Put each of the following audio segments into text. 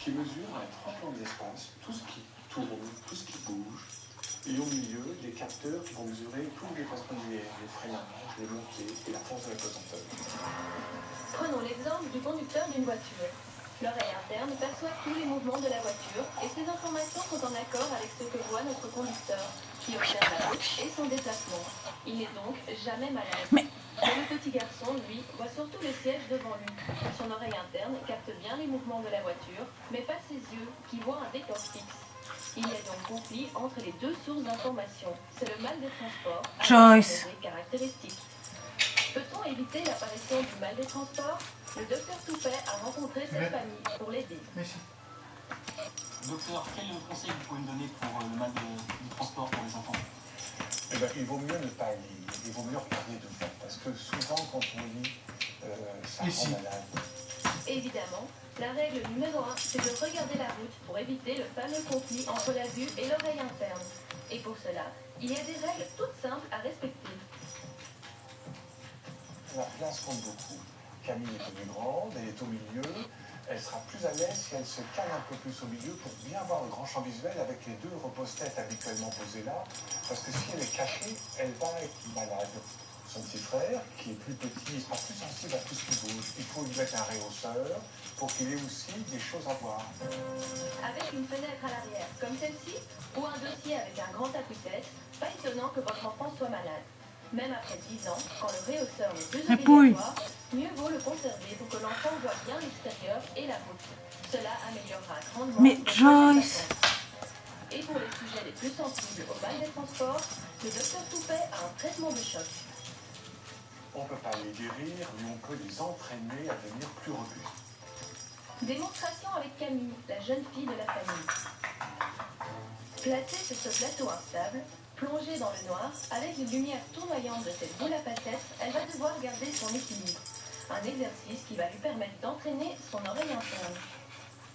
qui mesure à 3 plans de l'espace tout ce qui tourne, tout ce qui bouge. Et au milieu, des capteurs qui vont mesurer tous les passements linéaires, les freinages, les montées et la force de la pesanteur. Prenons l'exemple du conducteur d'une voiture. L'oreille interne perçoit tous les mouvements de la voiture et ces informations sont en accord avec ce que voit notre conducteur, qui observe la route et son déplacement. Il n'est donc jamais malade. Mais le petit garçon, lui, voit surtout le siège devant lui. Son oreille interne capte bien les mouvements de la voiture, mais pas ses yeux, qui voient un décor fixe. Il y a donc conflit entre les deux sources d'information. C'est le mal des transports avec des caractéristiques. Peut-on éviter l'apparition du mal des transports? Le docteur Toupet a rencontré cette famille pour l'aider. Docteur, quel conseil vous pouvez me donner pour le mal du transport pour les enfants? Eh ben, il vaut mieux ne pas lire, il vaut mieux regarder devant, parce que souvent quand on lit, ça rend malade. Évidemment, la règle numéro 1, c'est de regarder la route pour éviter le fameux conflit entre la vue et l'oreille interne. Et pour cela, il y a des règles toutes simples à respecter. La place compte beaucoup. Camille est devenue grande, elle est au milieu. Elle sera plus à l'aise si elle se cale un peu plus au milieu pour bien voir le grand champ visuel avec les deux repose-têtes habituellement posés là. Parce que si elle est cachée, elle va être malade. Son petit frère, qui est plus petit, sera plus sensible à tout ce qui bouge. Il faut lui mettre un réhausseur pour qu'il ait aussi des choses à voir. Avec une fenêtre à l'arrière comme celle-ci, ou un dossier avec un grand appuie-tête, pas étonnant que votre enfant soit malade. Même après 10 ans, quand le réhausseur n'est plus obligatoire, mieux vaut le conserver pour que l'enfant voit bien l'extérieur et la route. Cela améliorera grandement Joyce. Et pour les sujets les plus sensibles au mal des transports, le docteur Toupet a un traitement de choc. On ne peut pas les guérir, mais on peut les entraîner à devenir plus robustes. Démonstration avec Camille, la jeune fille de la famille. Placée sur ce plateau instable, plongée dans le noir, avec une lumière tournoyante de cette boule à facettes, elle va devoir garder son équilibre. Un exercice qui va lui permettre d'entraîner son oreille interne.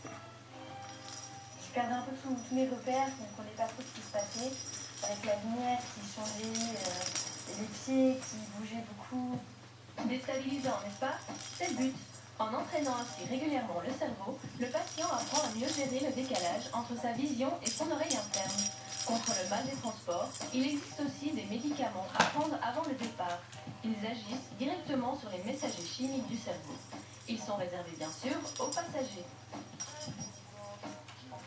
Je perdais un peu tous mes repères, je ne comprenais pas trop ce qui se passait, avec la lumière qui changeait, les pieds qui bougeaient beaucoup. Déstabilisant, n'est-ce pas? C'est le but. En entraînant ainsi régulièrement le cerveau, le patient apprend à mieux gérer le décalage entre sa vision et son oreille interne. Contre le mal des transports, il existe aussi des médicaments à prendre avant le départ. Ils agissent directement sur les messagers chimiques du cerveau. Ils sont réservés bien sûr aux passagers.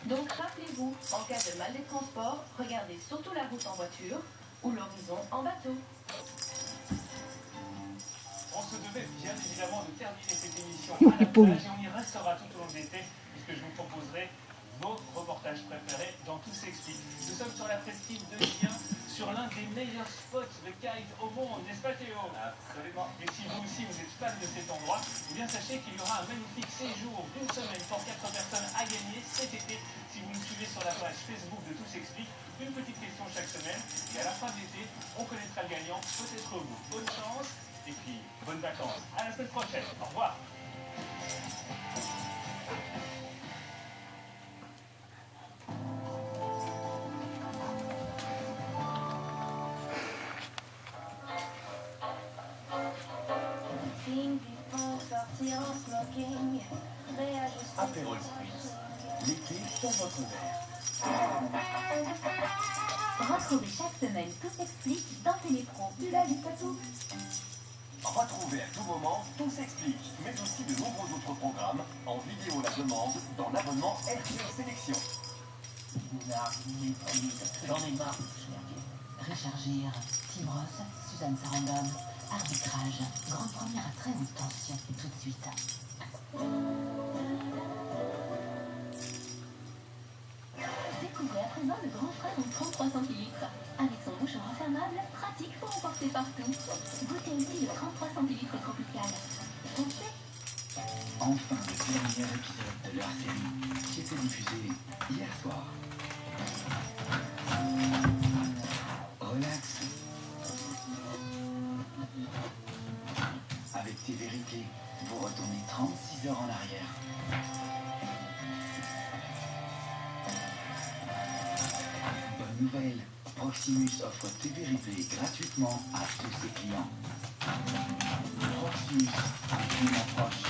Donc rappelez-vous, en cas de mal des transports, regardez surtout la route en voiture ou l'horizon en bateau. On se devait bien évidemment de terminer cette émission à la plage et on y restera tout au long de l'été puisque je vous proposerai vos reportages préférés dans Tout s'explique. Nous sommes sur la presqu'île de Gien, sur l'un des meilleurs spots de kite au monde, n'est-ce pas Théo? Absolument. Et si vous aussi vous êtes fan de cet endroit, eh bien sachez qu'il y aura un magnifique séjour d'une semaine pour 4 personnes à gagner cet été. Si vous nous suivez sur la page Facebook de Tout s'explique, une petite question chaque semaine. Et à la fin de l'été, on connaîtra le gagnant, peut-être vous. Bonne chance et puis bonnes vacances. À la semaine prochaine. Au revoir. Apérol Spritz, l'été dans votre verre. Retrouvez chaque semaine Tout s'explique dans Télépro du lundi au tout. Retrouvez à tout moment Tout s'explique, mais aussi de nombreux autres programmes en vidéo à la demande dans l'abonnement RTL Sélection. J'en ai marre de schmerguer. Rechargir, Tim Ross, Suzanne Sarandon, arbitrage, grande première à très haute tension, tout de suite. Découvrez à présent le grand frère en 33 centilitres. Avec son bouchon refermable, pratique pour emporter partout. Goûtez aussi le 33 centilitres tropical. Foncez. Enfin le dernier épisode de leur série qui était diffusé hier soir. Relax. Avec tes vérités, vous retournez 36 heures en arrière. Bonne nouvelle, Proximus offre TV Replay gratuitement à tous ses clients. Proximus, une approche